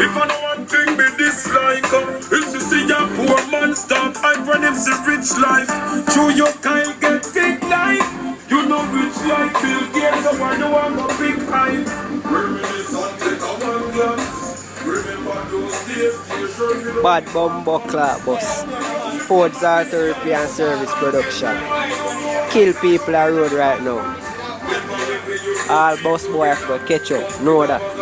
If I know one thing me dislike, is to see a poor man start hype when him see rich life. Through your kind get big life. You know rich like Bill Gates, so why you want a big hype? Reminisce and take a one glance. Remember those days, Bad Bumbo Clark Bus. Ford's Auto Repair and Service Production. Kill people on road right now. All bus boy have to catch up. Know that.